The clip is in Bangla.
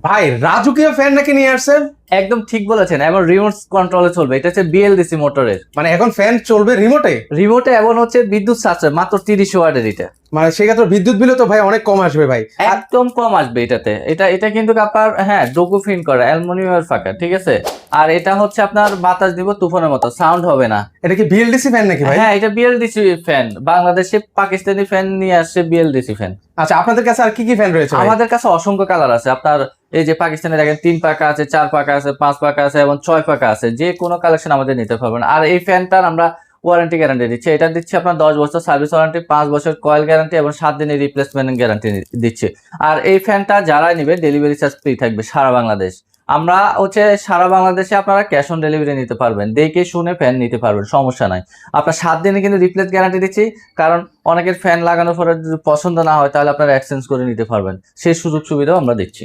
ভাই রাজুকিয়া ফ্যান নাকি নিয়ে আসছেন? একদম ঠিক বলেছেন, এবং রিমোট কন্ট্রোলে চলবে। এটা হচ্ছে বিএলডিসি মোটরের। মানে এখন ফ্যান চলবে রিমোটে? রিমোটে এবং হচ্ছে বিদ্যুৎ সাশ্রয়, মাত্র 30 ওয়াটের এটা। মানে সেক্ষেত্রে বিদ্যুৎ বিলও তো ভাই অনেক কম আসবে ভাই। আর একদম কম আসবে এটাতে। এটা কিন্তু আপনার, হ্যাঁ, ডোকো ফিন করা অ্যালুমিনিয়ামের ফাঁকা, ঠিক আছে। আর এটা হচ্ছে আপনার বাতাস দিব তুফানের মতো, সাউন্ড হবে না। এটা কি বিএলডিসি ফ্যান নাকি ভাই? হ্যাঁ, এটা বিএলডিসি ফ্যান। বাংলাদেশে পাকিস্তানি ফ্যান নিয়ে আসছে বিএলডিসি ফ্যান। আচ্ছা, আপনাদের কাছে আর কি কি ফ্যান রয়েছে ভাই? আমাদের কাছে অসংখ্য কালার আছে। আপনার এই যে পাকিস্তানে দেখেন 3 পাকা আছে, 4 পাকা আছে, 5 পাকা আছে এবং 6 পাকা আছে। যে কোনো কালেকশন আমাদের নিতে পারবেন। আর এই ফ্যানটার আমরা ওয়ারেন্টি গ্যারান্টি দিচ্ছি। এটা দিচ্ছি আপনার 10 বছর সার্ভিস ওয়ারেন্টি, 5 বছর কয়েল গ্যারান্টি এবং 7 দিনের রিপ্লেসমেন্ট গ্যারান্টি দিচ্ছি। আর এই ফ্যানটা যারা নেবে ডেলিভারি চার্জ ফ্রি থাকবে সারা বাংলাদেশ। আমরা হচ্ছে সারা বাংলাদেশে আপনারা ক্যাশ অন ডেলিভারি নিতে পারবেন, দেখে শুনে ফ্যান নিতে পারবেন, সমস্যা নাই। আপনার 7 দিনে কিন্তু রিপ্লেস গ্যারান্টি দিচ্ছি। কারণ অনেকের ফ্যান লাগানোর পরে যদি পছন্দ না হয় তাহলে আপনারা এক্সচেঞ্জ করে নিতে পারবেন, সেই সুযোগ সুবিধাও আমরা দিচ্ছি।